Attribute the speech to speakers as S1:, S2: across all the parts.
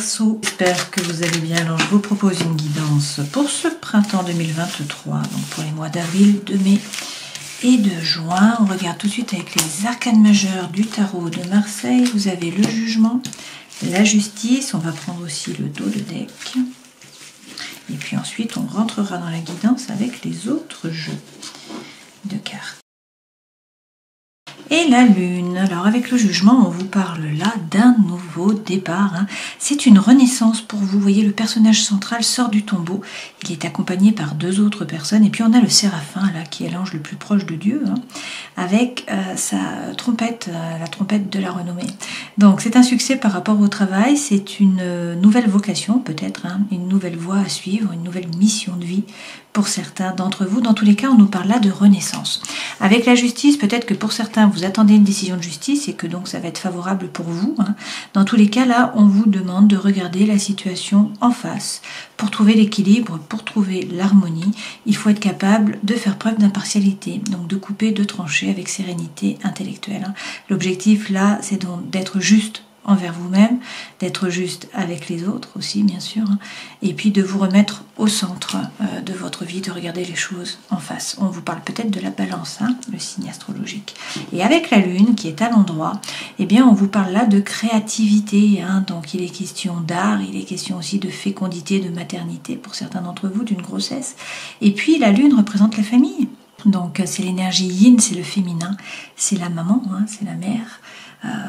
S1: Verseau, j'espère que vous allez bien. Alors je vous propose une guidance pour ce printemps 2023, donc pour les mois d'avril, de mai et de juin. On regarde tout de suite avec les arcanes majeures du tarot de Marseille. Vous avez le jugement, la justice, on va prendre aussi le dos de deck. Et puis ensuite on rentrera dans la guidance avec les autres jeux de cartes. Et la lune, alors avec le jugement, on vous parle là d'un nouveau départ. C'est une renaissance pour vous. Vous voyez, le personnage central sort du tombeau. Il est accompagné par deux autres personnes. Et puis on a le séraphin, là, qui est l'ange le plus proche de Dieu, avec sa trompette, la trompette de la renommée. Donc c'est un succès par rapport au travail. C'est une nouvelle vocation, peut-être, une nouvelle voie à suivre, une nouvelle mission de vie pour certains d'entre vous. Dans tous les cas, on nous parle là de renaissance. Avec la justice, peut-être que pour certains, vous attendez une décision de justice et que donc ça va être favorable pour vous. Dans tous les cas, là, on vous demande de regarder la situation en face. Pour trouver l'équilibre, pour trouver l'harmonie, il faut être capable de faire preuve d'impartialité, donc de couper, de trancher avec sérénité intellectuelle. L'objectif, là, c'est donc d'être juste envers vous-même, d'être juste avec les autres aussi, bien sûr, et puis de vous remettre au centre de votre vie, de regarder les choses en face. On vous parle peut-être de la balance, le signe astrologique. Et avec la lune qui est à l'endroit, eh bien on vous parle là de créativité, donc il est question d'art, il est question aussi de fécondité, de maternité pour certains d'entre vous, d'une grossesse. Et puis la lune représente la famille. Donc c'est l'énergie yin, c'est le féminin, c'est la maman, c'est la mère.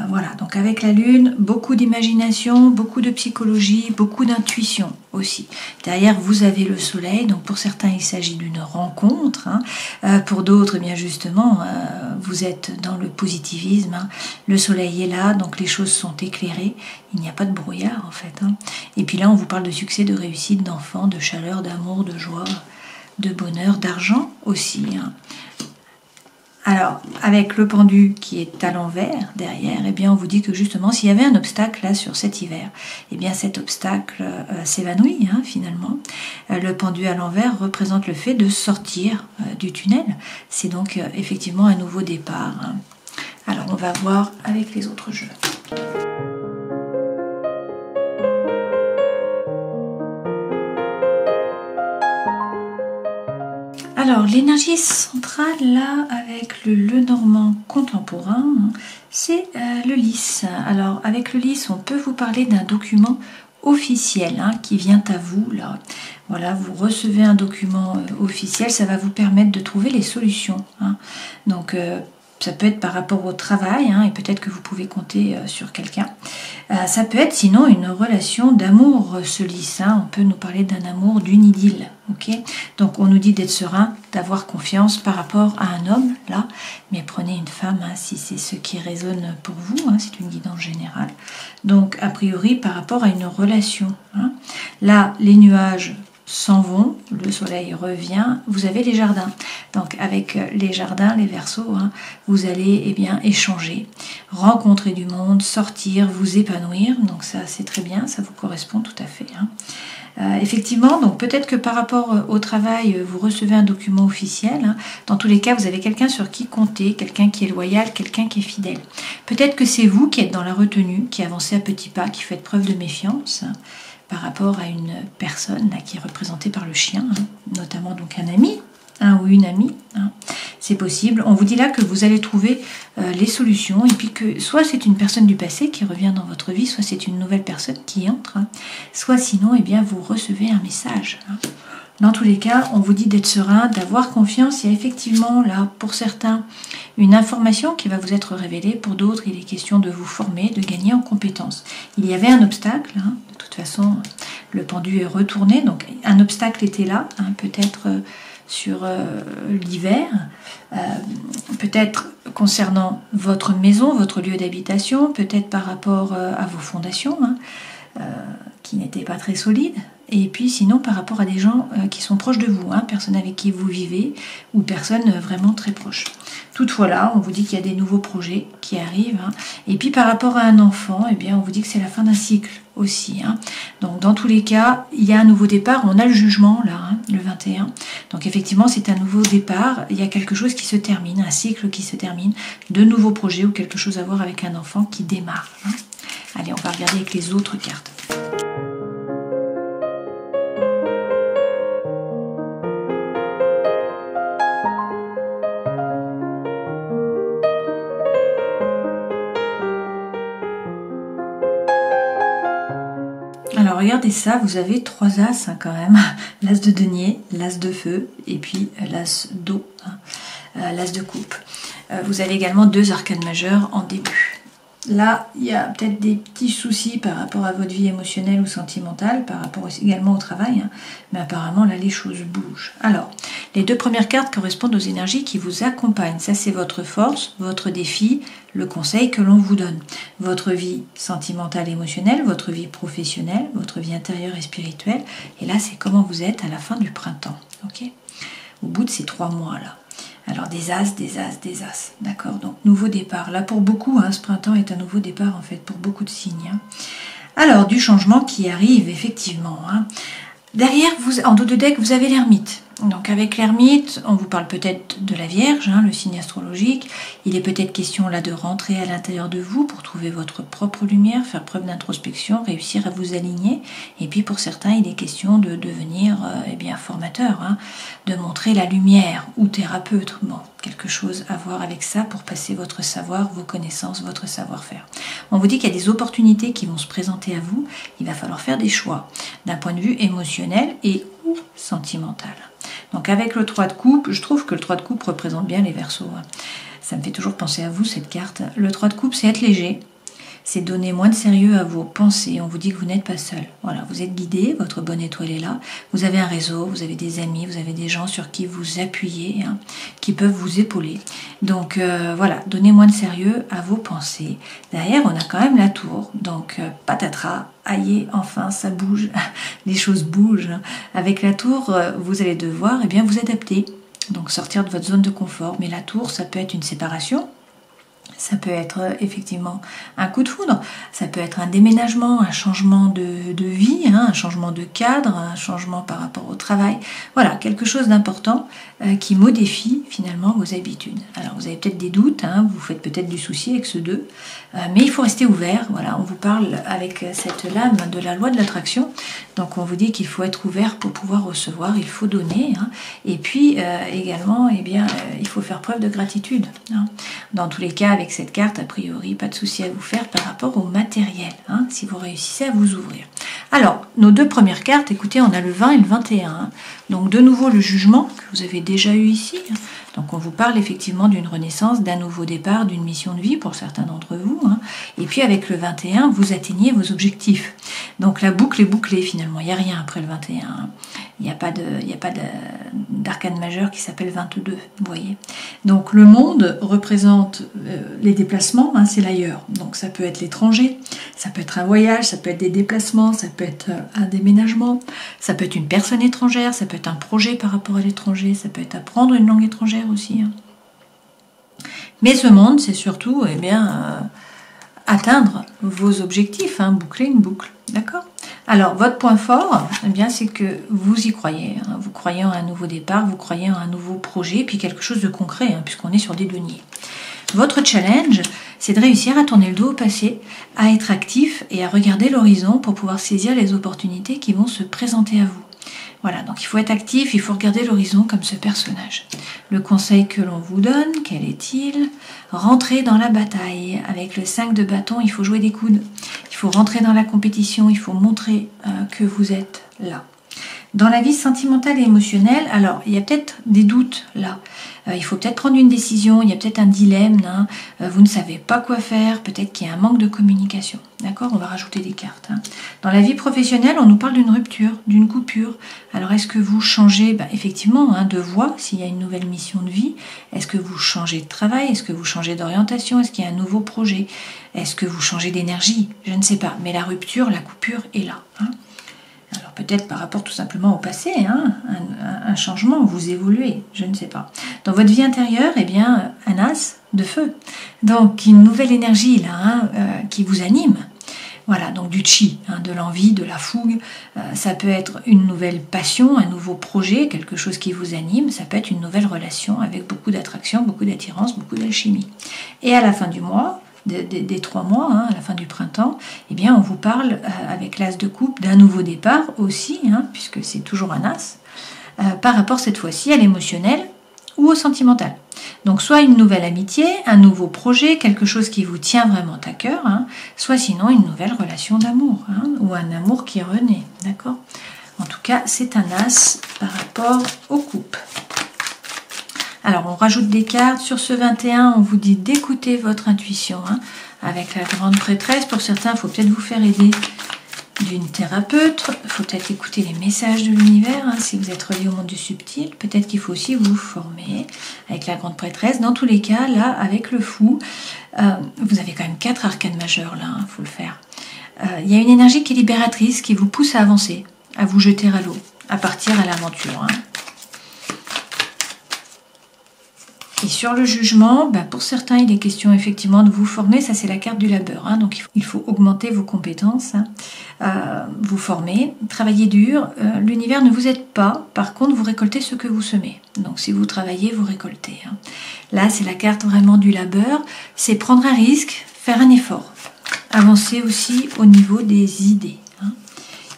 S1: Voilà, donc avec la lune, beaucoup d'imagination, beaucoup de psychologie, beaucoup d'intuition aussi. Derrière, vous avez le soleil, donc pour certains, il s'agit d'une rencontre. Pour d'autres, bien justement, vous êtes dans le positivisme. Le soleil est là, donc les choses sont éclairées. Il n'y a pas de brouillard, en fait. Et puis là, on vous parle de succès, de réussite, d'enfants, de chaleur, d'amour, de joie, de bonheur, d'argent aussi. Alors, avec le pendu qui est à l'envers, derrière, eh bien, on vous dit que justement, s'il y avait un obstacle là sur cet hiver, eh bien, cet obstacle s'évanouit finalement. Le pendu à l'envers représente le fait de sortir du tunnel. C'est donc effectivement un nouveau départ. Alors, on va voir avec les autres jeux. Alors, l'énergie centrale, là, avec le Lenormand contemporain, c'est le lys. Alors, avec le lys, on peut vous parler d'un document officiel qui vient à vous, là. Voilà, vous recevez un document officiel, ça va vous permettre de trouver les solutions. Donc, ça peut être par rapport au travail, et peut-être que vous pouvez compter sur quelqu'un. Ça peut être sinon une relation d'amour, ce lys. On peut nous parler d'un amour, d'une idylle. Donc on nous dit d'être serein, d'avoir confiance par rapport à un homme, là. Mais prenez une femme si c'est ce qui résonne pour vous. C'est une guidance générale. Donc a priori par rapport à une relation. Là, les nuages s'en vont, le soleil revient, vous avez les jardins. Donc avec les jardins, les Verseaux, vous allez échanger, rencontrer du monde, sortir, vous épanouir. Donc ça c'est très bien, ça vous correspond tout à fait. Effectivement, donc peut-être que par rapport au travail, vous recevez un document officiel. Dans tous les cas, vous avez quelqu'un sur qui compter, quelqu'un qui est loyal, quelqu'un qui est fidèle. Peut-être que c'est vous qui êtes dans la retenue, qui avancez à petits pas, qui faites preuve de méfiance par rapport à une personne là, qui est représentée par le chien, notamment donc un ami, ou une amie. C'est possible. On vous dit là que vous allez trouver les solutions et puis que soit c'est une personne du passé qui revient dans votre vie, soit c'est une nouvelle personne qui entre, soit sinon vous recevez un message. Dans tous les cas, on vous dit d'être serein, d'avoir confiance. Il y a effectivement là, pour certains, une information qui va vous être révélée. Pour d'autres, il est question de vous former, de gagner en compétences. Il y avait un obstacle. De toute façon, le pendu est retourné. Donc, un obstacle était là, peut-être sur l'hiver, peut-être concernant votre maison, votre lieu d'habitation, peut-être par rapport à vos fondations, qui n'étaient pas très solides. Et puis sinon par rapport à des gens qui sont proches de vous, personnes avec qui vous vivez ou personnes vraiment très proches. Toutefois là, on vous dit qu'il y a des nouveaux projets qui arrivent. Et puis par rapport à un enfant, on vous dit que c'est la fin d'un cycle aussi. Donc dans tous les cas, il y a un nouveau départ. On a le jugement là, le 21. Donc effectivement, c'est un nouveau départ. Il y a quelque chose qui se termine, un cycle qui se termine, de nouveaux projets ou quelque chose à voir avec un enfant qui démarre. Allez, on va regarder avec les autres cartes. regardez ça, vous avez 3 as hein, quand même. L'as de denier, l'as de feu et puis l'as d'eau, hein, l'as de coupe. Vous avez également 2 arcanes majeures en début. Là, il y a peut-être des petits soucis par rapport à votre vie émotionnelle ou sentimentale, par rapport également au travail, hein, mais apparemment là les choses bougent. Alors, les 2 premières cartes correspondent aux énergies qui vous accompagnent. Ça c'est votre force, votre défi, le conseil que l'on vous donne. Votre vie sentimentale et émotionnelle, votre vie professionnelle, votre vie intérieure et spirituelle. Et là c'est comment vous êtes à la fin du printemps. Okay, au bout de ces 3 mois là. Alors des as, des as, des as, d'accord. Donc nouveau départ. Là pour beaucoup, hein, ce printemps est un nouveau départ en fait pour beaucoup de signes. Hein. Alors du changement qui arrive effectivement. Hein. Derrière, vous, en dos de deck, vous avez l'ermite. Donc avec l'ermite, on vous parle peut-être de la Vierge, hein, le signe astrologique. Il est peut-être question là de rentrer à l'intérieur de vous pour trouver votre propre lumière, faire preuve d'introspection, réussir à vous aligner. Et puis pour certains, il est question de devenir eh bien, formateur, hein, de montrer la lumière ou thérapeute. Bon, quelque chose à voir avec ça pour passer votre savoir, vos connaissances, votre savoir-faire. On vous dit qu'il y a des opportunités qui vont se présenter à vous. Il va falloir faire des choix d'un point de vue émotionnel et ou sentimental. Donc avec le 3 de coupe, je trouve que le 3 de coupe représente bien les Verseaux. Ça me fait toujours penser à vous cette carte. Le 3 de coupe, c'est être léger. C'est donner moins de sérieux à vos pensées. On vous dit que vous n'êtes pas seul. Voilà, vous êtes guidé, votre bonne étoile est là. Vous avez un réseau, vous avez des amis, vous avez des gens sur qui vous appuyez, hein, qui peuvent vous épauler. Donc voilà, donnez moins de sérieux à vos pensées. Derrière, on a quand même la tour. Donc patatras, aïe, enfin ça bouge, les choses bougent. Avec la tour, vous allez devoir eh bien, vous adapter. Donc sortir de votre zone de confort. Mais la tour, ça peut être une séparation. Ça peut être effectivement un coup de foudre, ça peut être un déménagement, un changement de vie, hein, un changement de cadre, un changement par rapport au travail. Voilà, quelque chose d'important qui modifie finalement vos habitudes. Alors vous avez peut-être des doutes, hein, vous faites peut-être du souci avec ce 2, mais il faut rester ouvert. Voilà, on vous parle avec cette lame de la loi de l'attraction. Donc on vous dit qu'il faut être ouvert pour pouvoir recevoir, il faut donner. Hein, et puis également, eh bien, il faut faire preuve de gratitude. Hein. Dans tous les cas, avec cette carte, a priori, pas de souci à vous faire par rapport au matériel, hein, si vous réussissez à vous ouvrir. Alors, nos 2 premières cartes, écoutez, on a le 20 et le 21. Hein. Donc, de nouveau, le jugement, que vous avez déjà eu ici. Hein. Donc, on vous parle effectivement d'une renaissance, d'un nouveau départ, d'une mission de vie pour certains d'entre vous. Hein. Et puis, avec le 21, vous atteignez vos objectifs. Donc, la boucle est bouclée, finalement. Il n'y a rien après le 21. Hein. Il n'y a pas d'arcane majeure qui s'appelle 22, vous voyez. Donc le monde représente les déplacements, hein, c'est l'ailleurs. Donc ça peut être l'étranger, ça peut être un voyage, ça peut être des déplacements, ça peut être un déménagement, ça peut être une personne étrangère, ça peut être un projet par rapport à l'étranger, ça peut être apprendre une langue étrangère aussi. Hein. Mais ce monde, c'est surtout eh bien, atteindre vos objectifs, hein, boucler une boucle, d'accord ? Alors, votre point fort, eh bien, c'est que vous y croyez. Hein, vous croyez en un nouveau départ, vous croyez en un nouveau projet, et puis quelque chose de concret, hein, puisqu'on est sur des deniers. Votre challenge, c'est de réussir à tourner le dos au passé, à être actif et à regarder l'horizon pour pouvoir saisir les opportunités qui vont se présenter à vous. Voilà, donc il faut être actif, il faut regarder l'horizon comme ce personnage. Le conseil que l'on vous donne, quel est-il ? Rentrer dans la bataille. Avec le 5 de bâton, il faut jouer des coudes. Il faut rentrer dans la compétition, il faut montrer que vous êtes là. Dans la vie sentimentale et émotionnelle, alors il y a peut-être des doutes là. Il faut peut-être prendre une décision, il y a peut-être un dilemme, hein. Vous ne savez pas quoi faire, peut-être qu'il y a un manque de communication. D'accord ? On va rajouter des cartes. Hein. Dans la vie professionnelle, on nous parle d'une rupture, d'une coupure. Alors est-ce que vous changez effectivement hein, de voie s'il y a une nouvelle mission de vie ? Est-ce que vous changez de travail ? Est-ce que vous changez d'orientation ? Est-ce qu'il y a un nouveau projet ? Est-ce que vous changez d'énergie ? Je ne sais pas. Mais la rupture, la coupure est là. Hein. Alors peut-être par rapport tout simplement au passé, hein, un changement, vous évoluez, je ne sais pas. Dans votre vie intérieure, eh bien, un as de feu. Donc une nouvelle énergie là, hein, qui vous anime. Voilà, donc du chi, hein, de l'envie, de la fougue. Ça peut être une nouvelle passion, un nouveau projet, quelque chose qui vous anime. Ça peut être une nouvelle relation avec beaucoup d'attraction, beaucoup d'attirance, beaucoup d'alchimie. Et à la fin du mois, des 3 mois, hein, à la fin du printemps, eh bien, on vous parle avec l'as de coupe d'un nouveau départ aussi, hein, puisque c'est toujours un as, par rapport cette fois-ci à l'émotionnel ou au sentimental. Donc soit une nouvelle amitié, un nouveau projet, quelque chose qui vous tient vraiment à cœur, hein, soit sinon une nouvelle relation d'amour, hein, ou un amour qui renaît, d'accord? En tout cas, c'est un as par rapport aux coupes. Alors, on rajoute des cartes. Sur ce 21, on vous dit d'écouter votre intuition, hein, avec la grande prêtresse. Pour certains, il faut peut-être vous faire aider d'une thérapeute. Il faut peut-être écouter les messages de l'univers, hein, si vous êtes relié au monde du subtil. Peut-être qu'il faut aussi vous former avec la grande prêtresse. Dans tous les cas, là, avec le fou, vous avez quand même 4 arcanes majeures, là, il faut le faire. Il y a une énergie qui est libératrice, qui vous pousse à avancer, à vous jeter à l'eau, à partir à l'aventure. Hein. Et sur le jugement, pour certains, il est question effectivement de vous former. Ça, c'est la carte du labeur. Hein, donc, il faut augmenter vos compétences, hein, vous former, travailler dur. L'univers ne vous aide pas. Par contre, vous récoltez ce que vous semez. Donc, si vous travaillez, vous récoltez. Hein. Là, c'est la carte vraiment du labeur. C'est prendre un risque, faire un effort. Avancer aussi au niveau des idées. Hein.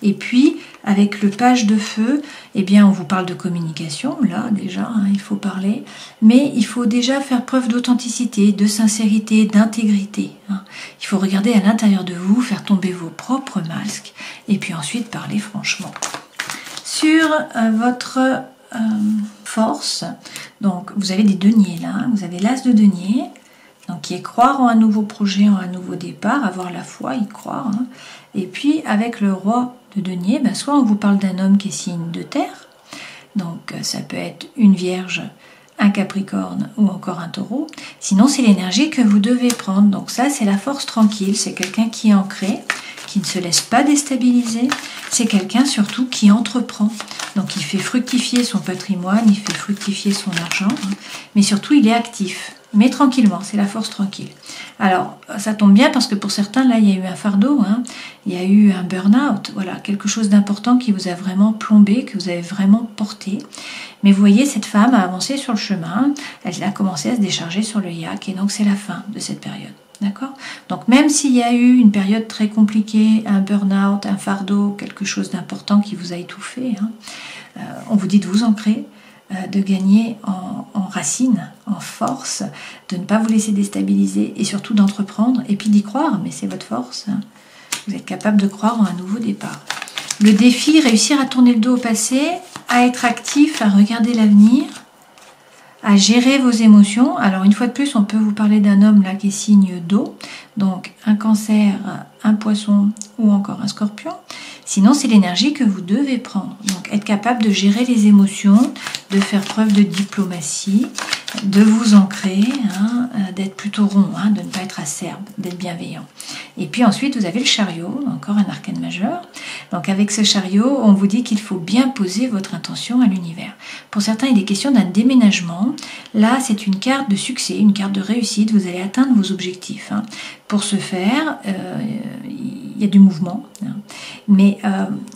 S1: Et puis, avec le page de feu, eh bien, on vous parle de communication, là, déjà, hein, il faut parler. Mais il faut déjà faire preuve d'authenticité, de sincérité, d'intégrité. Hein. Il faut regarder à l'intérieur de vous, faire tomber vos propres masques, et puis ensuite parler franchement. Sur votre force, donc, vous avez des deniers, là. Hein, vous avez l'as de denier, donc, qui est croire en un nouveau projet, en un nouveau départ, avoir la foi, y croire. Hein. Et puis, avec le roi de denier, soit on vous parle d'un homme qui est signe de terre, donc ça peut être une vierge, un capricorne ou encore un taureau, sinon c'est l'énergie que vous devez prendre, donc ça c'est la force tranquille, c'est quelqu'un qui est ancré, qui ne se laisse pas déstabiliser, c'est quelqu'un surtout qui entreprend, donc il fait fructifier son patrimoine, il fait fructifier son argent, hein, mais surtout il est actif. Mais tranquillement, c'est la force tranquille. Alors, ça tombe bien parce que pour certains, là, il y a eu un fardeau, hein, il y a eu un burn-out, voilà, quelque chose d'important qui vous a vraiment plombé, que vous avez vraiment porté. Mais vous voyez, cette femme a avancé sur le chemin, elle a commencé à se décharger sur le yak, et donc c'est la fin de cette période. D'accord ? Donc même s'il y a eu une période très compliquée, un burn-out, un fardeau, quelque chose d'important qui vous a étouffé, hein, on vous dit de vous ancrer, de gagner en racines, en force, de ne pas vous laisser déstabiliser et surtout d'entreprendre et puis d'y croire, mais c'est votre force. Hein. Vous êtes capable de croire en un nouveau départ. Le défi, réussir à tourner le dos au passé, à être actif, à regarder l'avenir, à gérer vos émotions. Alors une fois de plus, on peut vous parler d'un homme là qui est signe d'eau, donc un cancer, un poisson ou encore un scorpion. Sinon, c'est l'énergie que vous devez prendre. Donc, être capable de gérer les émotions, de faire preuve de diplomatie, de vous ancrer, hein, d'être plutôt rond, hein, de ne pas être acerbe, d'être bienveillant. Et puis ensuite, vous avez le chariot, encore un arcane majeur. Donc, avec ce chariot, on vous dit qu'il faut bien poser votre intention à l'univers. Pour certains, il est question d'un déménagement. Là, c'est une carte de succès, une carte de réussite. Vous allez atteindre vos objectifs. Hein. Pour ce faire, il y a du mouvement, hein. Mais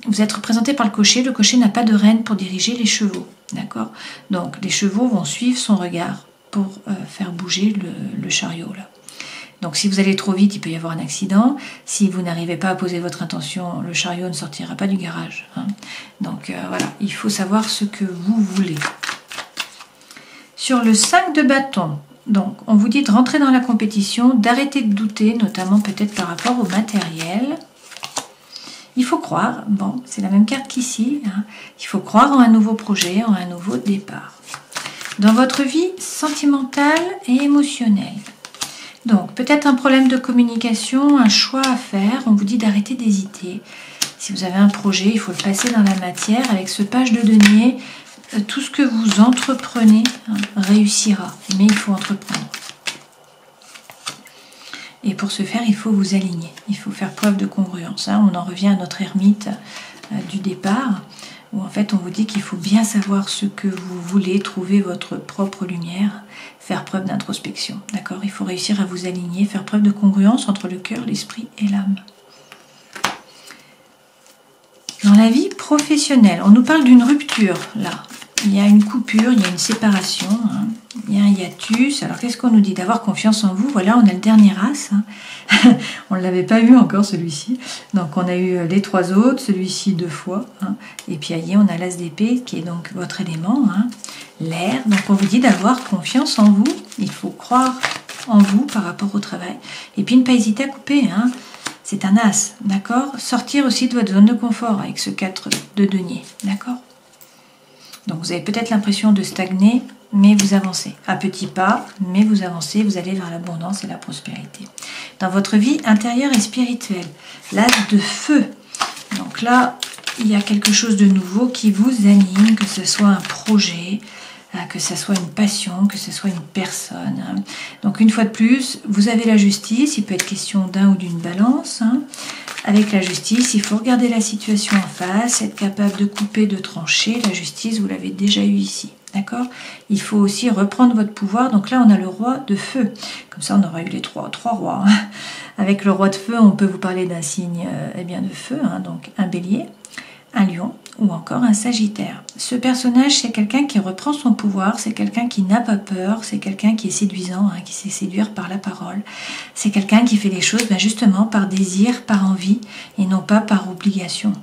S1: vous êtes représenté par le cocher. Le cocher n'a pas de rêne pour diriger les chevaux, d'accord ? Donc les chevaux vont suivre son regard pour faire bouger le chariot là. Donc si vous allez trop vite, il peut y avoir un accident. Si vous n'arrivez pas à poser votre intention, le chariot ne sortira pas du garage, hein. Donc voilà, il faut savoir ce que vous voulez. Sur le 5 de bâton, donc on vous dit de rentrer dans la compétition, d'arrêter de douter, notamment peut-être par rapport au matériel. Il faut croire, bon, c'est la même carte qu'ici, hein. Il faut croire en un nouveau projet, en un nouveau départ. Dans votre vie sentimentale et émotionnelle. Donc, peut-être un problème de communication, un choix à faire, on vous dit d'arrêter d'hésiter. Si vous avez un projet, il faut le passer dans la matière. Avec ce page de denier, tout ce que vous entreprenez, hein, réussira, mais il faut entreprendre. Et pour ce faire, il faut vous aligner, il faut faire preuve de congruence. Hein. On en revient à notre ermite du départ, où en fait on vous dit qu'il faut bien savoir ce que vous voulez, trouver votre propre lumière, faire preuve d'introspection. D'accord ? Il faut réussir à vous aligner, faire preuve de congruence entre le cœur, l'esprit et l'âme. Dans la vie professionnelle, on nous parle d'une rupture, là. il y a une coupure, il y a une séparation, hein. Il y a un hiatus. Alors qu'est-ce qu'on nous dit? D'avoir confiance en vous. Voilà, on a le dernier as. Hein. On ne l'avait pas eu encore celui-ci. Donc on a eu les 3 autres, celui-ci 2 fois. Hein. Et puis ailleurs, on a l'as d'épée qui est donc votre élément, hein. L'air. Donc on vous dit d'avoir confiance en vous. Il faut croire en vous par rapport au travail. Et puis ne pas hésiter à couper, hein. C'est un as, d'accord? Sortir aussi de votre zone de confort avec ce 4 de denier, d'accord? Donc vous avez peut-être l'impression de stagner, mais vous avancez. À petits pas, mais vous avancez, vous allez vers l'abondance et la prospérité. Dans votre vie intérieure et spirituelle, l'as de feu. Donc là, il y a quelque chose de nouveau qui vous anime, que ce soit un projet, que ce soit une passion, que ce soit une personne. Donc une fois de plus, vous avez la justice, il peut être question d'un ou d'une balance. Avec la justice, il faut regarder la situation en face, être capable de couper, de trancher. La justice, vous l'avez déjà eu ici, d'accord? Il faut aussi reprendre votre pouvoir. Donc là, on a le roi de feu. Comme ça, on aura eu les trois rois. Avec le roi de feu, on peut vous parler d'un signe de feu, donc un bélier, un lion ou encore un sagittaire. Ce personnage, c'est quelqu'un qui reprend son pouvoir, c'est quelqu'un qui n'a pas peur, c'est quelqu'un qui est séduisant, qui sait séduire par la parole. C'est quelqu'un qui fait les choses justement par désir, par envie et non pas par obligation.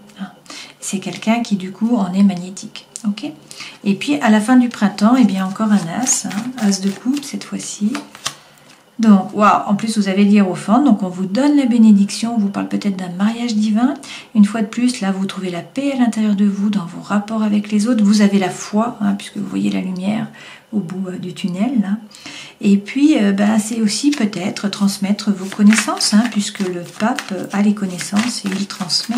S1: C'est quelqu'un qui du coup en est magnétique. Okay, et puis à la fin du printemps, encore un as, as de coupe cette fois-ci. Donc, waouh, en plus vous avez l'hiérophant, donc on vous donne la bénédiction, on vous parle peut-être d'un mariage divin. Une fois de plus, là vous trouvez la paix à l'intérieur de vous, dans vos rapports avec les autres. Vous avez la foi, puisque vous voyez la lumière au bout du tunnel. Là. Et puis, c'est aussi peut-être transmettre vos connaissances, puisque le pape a les connaissances et il transmet.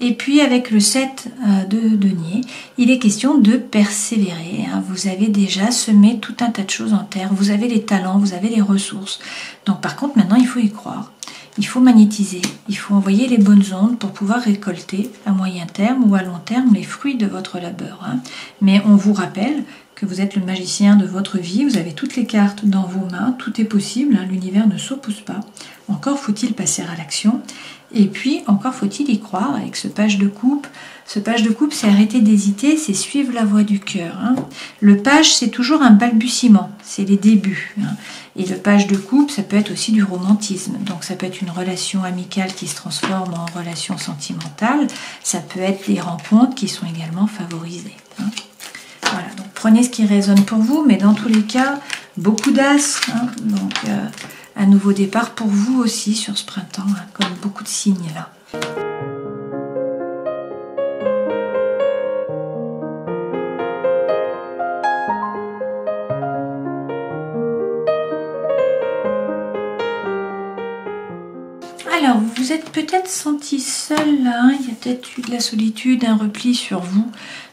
S1: Et puis avec le 7 de denier, il est question de persévérer. Vous avez déjà semé tout un tas de choses en terre. Vous avez les talents, vous avez les ressources. Donc par contre, maintenant, il faut y croire. Il faut magnétiser. Il faut envoyer les bonnes ondes pour pouvoir récolter à moyen terme ou à long terme les fruits de votre labeur. Mais on vous rappelle que vous êtes le magicien de votre vie. Vous avez toutes les cartes dans vos mains. Tout est possible. L'univers ne s'oppose pas. Encore faut-il passer à l'action. Et puis, encore faut-il y croire avec ce page de coupe. Ce page de coupe, c'est arrêter d'hésiter, c'est suivre la voie du cœur. Le page, c'est toujours un balbutiement, c'est les débuts. Et le page de coupe, ça peut être aussi du romantisme. Donc, ça peut être une relation amicale qui se transforme en relation sentimentale. Ça peut être des rencontres qui sont également favorisées. Voilà, donc prenez ce qui résonne pour vous, mais dans tous les cas, beaucoup d'as. Donc, un nouveau départ pour vous aussi sur ce printemps, comme beaucoup de signes là. Alors, vous vous êtes peut-être senti seul là, il y a peut-être eu de la solitude, un repli sur vous,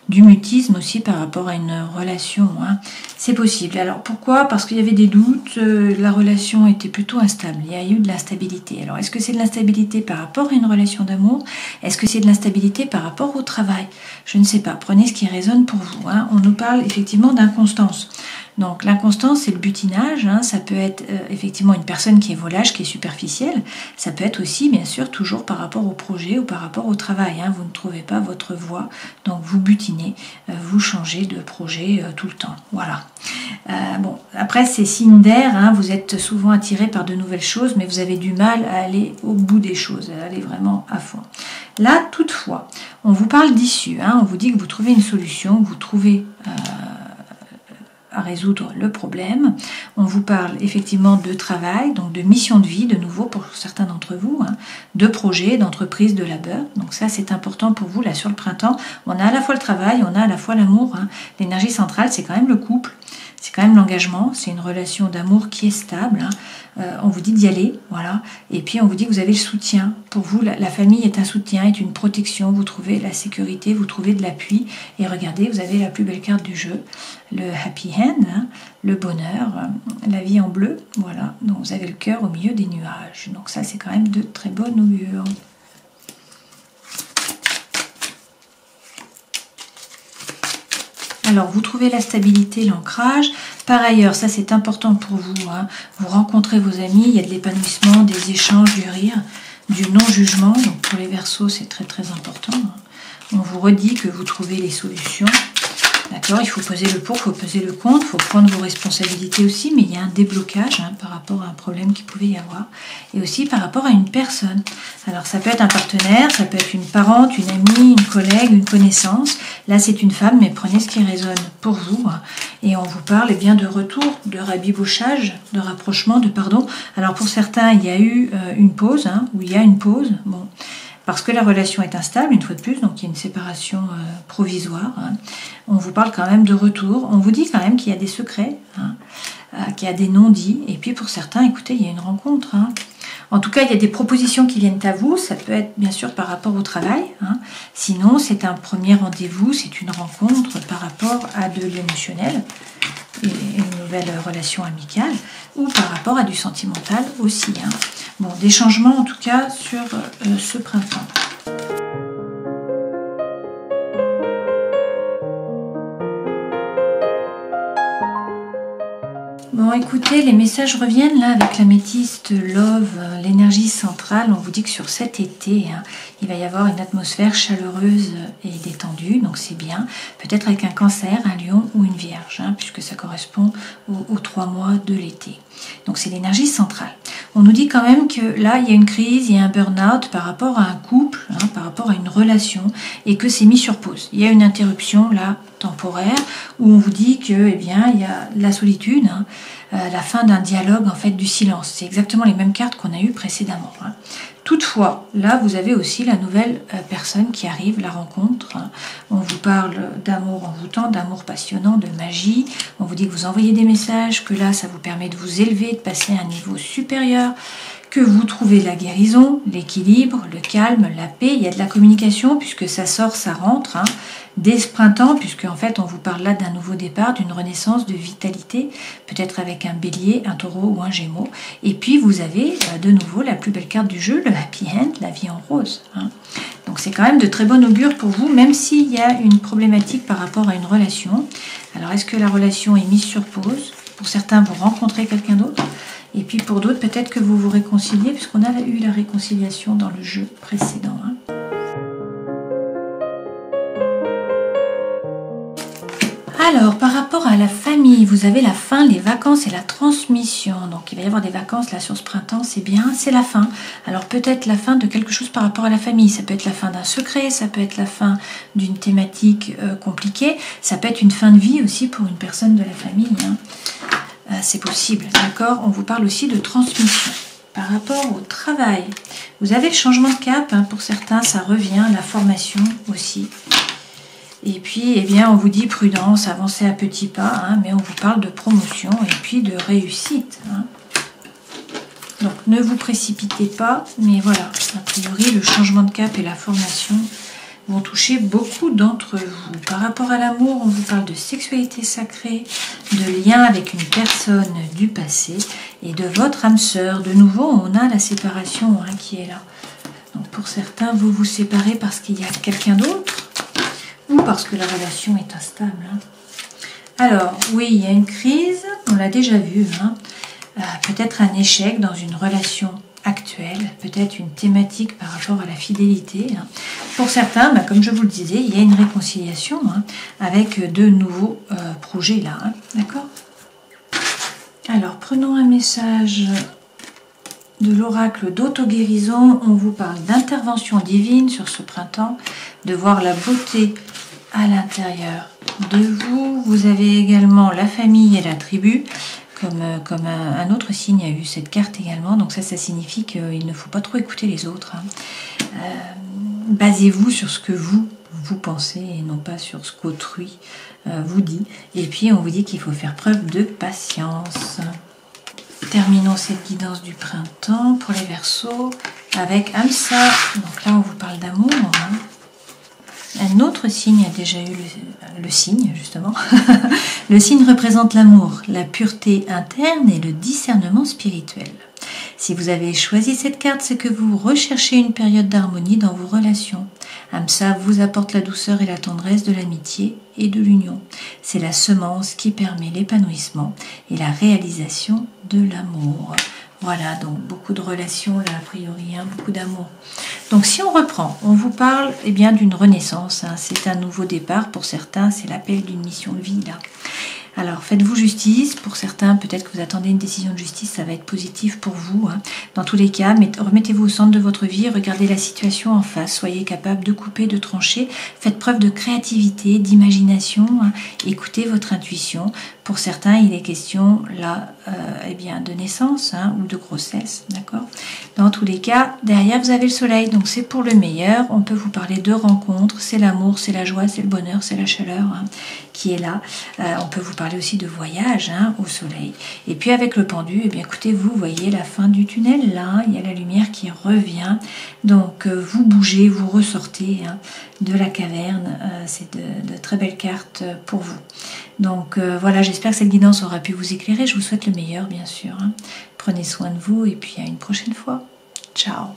S1: du mutisme aussi par rapport à une relation. C'est possible. Alors pourquoi? Parce qu'il y avait des doutes, la relation était plutôt instable, il y a eu de l'instabilité. Alors est-ce que c'est de l'instabilité par rapport à une relation d'amour? Est-ce que c'est de l'instabilité par rapport au travail? Je ne sais pas, prenez ce qui résonne pour vous. On nous parle effectivement d'inconstance. Donc l'inconstance, c'est le butinage, ça peut être effectivement une personne qui est volage, qui est superficielle, ça peut être aussi bien sûr toujours par rapport au projet ou par rapport au travail, vous ne trouvez pas votre voie, donc vous butinez, vous changez de projet tout le temps, voilà. Bon, après c'est signe d'air, vous êtes souvent attiré par de nouvelles choses, mais vous avez du mal à aller au bout des choses, à aller vraiment à fond. Là, toutefois, on vous parle d'issue, on vous dit que vous trouvez une solution, vous trouvez à résoudre le problème. On vous parle effectivement de travail, donc de mission de vie, de nouveau pour certains d'entre vous, de projets, d'entreprises, de labeur. Donc ça, c'est important pour vous, là, sur le printemps. On a à la fois le travail, on a à la fois l'amour. L'énergie centrale, c'est quand même le couple, c'est quand même l'engagement, c'est une relation d'amour qui est stable. On vous dit d'y aller, voilà. Et puis on vous dit que vous avez le soutien. Pour vous, la famille est un soutien, est une protection. Vous trouvez la sécurité, vous trouvez de l'appui. Et regardez, vous avez la plus belle carte du jeu, le happy hand, le bonheur, la vie en bleu, voilà. Donc vous avez le cœur au milieu des nuages. Donc ça, c'est quand même de très bonnes augures. Alors, vous trouvez la stabilité, l'ancrage. Par ailleurs, ça c'est important pour vous. Vous rencontrez vos amis, il y a de l'épanouissement, des échanges, du rire. du non-jugement. Donc pour les Verseaux, c'est très très important. On vous redit que vous trouvez les solutions. D'accord, il faut peser le pour, il faut peser le contre, il faut prendre vos responsabilités aussi, mais il y a un déblocage par rapport à un problème qu'il pouvait y avoir, et aussi par rapport à une personne. Alors ça peut être un partenaire, ça peut être une parente, une amie, une collègue, une connaissance. Là c'est une femme, mais prenez ce qui résonne pour vous. Et on vous parle bien de retour, de rabibochage, de rapprochement, de pardon. Alors pour certains, il y a eu une pause, ou il y a une pause, bon, parce que la relation est instable, une fois de plus, donc il y a une séparation provisoire. On vous parle quand même de retour, on vous dit quand même qu'il y a des secrets, qu'il y a des non-dits, et puis pour certains, écoutez, il y a une rencontre. En tout cas, il y a des propositions qui viennent à vous, ça peut être bien sûr par rapport au travail, sinon c'est un premier rendez-vous, c'est une rencontre par rapport à de l'émotionnel, et une nouvelle relation amicale, ou par rapport à du sentimental aussi. Bon, des changements en tout cas sur ce printemps. Bon, écoutez, les messages reviennent là avec l'améthyste, love, l'énergie centrale. On vous dit que sur cet été, il va y avoir une atmosphère chaleureuse et détendue, donc c'est bien. Peut-être avec un cancer, un lion ou une vierge, puisque ça correspond aux 3 mois de l'été. Donc c'est l'énergie centrale. On nous dit quand même que là, il y a une crise, il y a un burn-out par rapport à un couple, par rapport à une relation, et que c'est mis sur pause. Il y a une interruption là, temporaire, où on vous dit que, eh bien, il y a la solitude, la fin d'un dialogue, en fait, du silence. C'est exactement les mêmes cartes qu'on a eues précédemment. Toutefois, là, vous avez aussi la nouvelle personne qui arrive, la rencontre. On vous parle d'amour envoûtant, d'amour passionnant, de magie. On vous dit que vous envoyez des messages, que là, ça vous permet de vous élever, de passer à un niveau supérieur, que vous trouvez la guérison, l'équilibre, le calme, la paix. Il y a de la communication puisque ça sort, ça rentre. Dès ce printemps, puisque en fait on vous parle là d'un nouveau départ, d'une renaissance de vitalité, peut-être avec un bélier, un taureau ou un gémeau. Et puis vous avez de nouveau la plus belle carte du jeu, le happy end, la vie en rose. Donc c'est quand même de très bon augure pour vous, même s'il y a une problématique par rapport à une relation. Alors est-ce que la relation est mise sur pause? Pour certains, vous rencontrez quelqu'un d'autre. Et puis pour d'autres, peut-être que vous vous réconciliez, puisqu'on a eu la réconciliation dans le jeu précédent. Alors, par rapport à la famille, vous avez la fin, les vacances et la transmission. Donc, il va y avoir des vacances là sur ce printemps, c'est bien, c'est la fin. Alors, peut-être la fin de quelque chose par rapport à la famille. Ça peut être la fin d'un secret, ça peut être la fin d'une thématique compliquée. Ça peut être une fin de vie aussi pour une personne de la famille. C'est possible, d'accord? On vous parle aussi de transmission. Par rapport au travail, vous avez le changement de cap. Pour certains, ça revient, la formation aussi. Et puis, eh bien, on vous dit prudence, avancez à petits pas, mais on vous parle de promotion et puis de réussite. Donc, ne vous précipitez pas, mais voilà, a priori, le changement de cap et la formation vont toucher beaucoup d'entre vous. Par rapport à l'amour, on vous parle de sexualité sacrée, de lien avec une personne du passé et de votre âme sœur. De nouveau, on a la séparation qui est là. Donc, pour certains, vous vous séparez parce qu'il y a quelqu'un d'autre, ou parce que la relation est instable. Alors, oui, il y a une crise, on l'a déjà vu, peut-être un échec dans une relation actuelle, peut-être une thématique par rapport à la fidélité. Pour certains, comme je vous le disais, il y a une réconciliation avec de nouveaux projets là, d'accord? Alors, prenons un message de l'oracle d'auto-guérison. On vous parle d'intervention divine sur ce printemps, de voir la beauté à l'intérieur de vous. Vous avez également la famille et la tribu, comme un autre signe a eu cette carte également. Donc ça signifie qu'il ne faut pas trop écouter les autres. Basez-vous sur ce que vous pensez et non pas sur ce qu'autrui vous dit. Et puis on vous dit qu'il faut faire preuve de patience. Terminons cette guidance du printemps pour les Verseaux avec Amsa. Donc là on vous parle d'amour. Un autre signe a déjà eu le signe, justement. Le signe représente l'amour, la pureté interne et le discernement spirituel. Si vous avez choisi cette carte, c'est que vous recherchez une période d'harmonie dans vos relations. Amsa vous apporte la douceur et la tendresse de l'amitié et de l'union. C'est la semence qui permet l'épanouissement et la réalisation de l'amour. Voilà, donc beaucoup de relations là, a priori, hein, beaucoup d'amour. Donc si on reprend, on vous parle eh bien d'une renaissance, hein, c'est un nouveau départ pour certains, c'est l'appel d'une mission de vie là. Alors faites-vous justice, pour certains peut-être que vous attendez une décision de justice, ça va être positif pour vous. Hein. Dans tous les cas, remettez-vous au centre de votre vie, regardez la situation en face, soyez capable de couper, de trancher, faites preuve de créativité, d'imagination, hein. Écoutez votre intuition. Pour certains, il est question là eh bien, de naissance hein, ou de grossesse, d'accord. Dans tous les cas, derrière vous avez le soleil, donc c'est pour le meilleur. On peut vous parler de rencontres, c'est l'amour, c'est la joie, c'est le bonheur, c'est la chaleur hein, qui est là. On peut vous parler aussi de voyage hein, au soleil. Et puis avec le pendu, eh bien écoutez, vous voyez la fin du tunnel là, il y a la lumière qui revient. Donc vous bougez, vous ressortez hein, de la caverne. C'est de très belles cartes pour vous. Donc voilà, j'espère que cette guidance aura pu vous éclairer. Je vous souhaite le meilleur, bien sûr. Hein. Prenez soin de vous et puis à une prochaine fois. Ciao.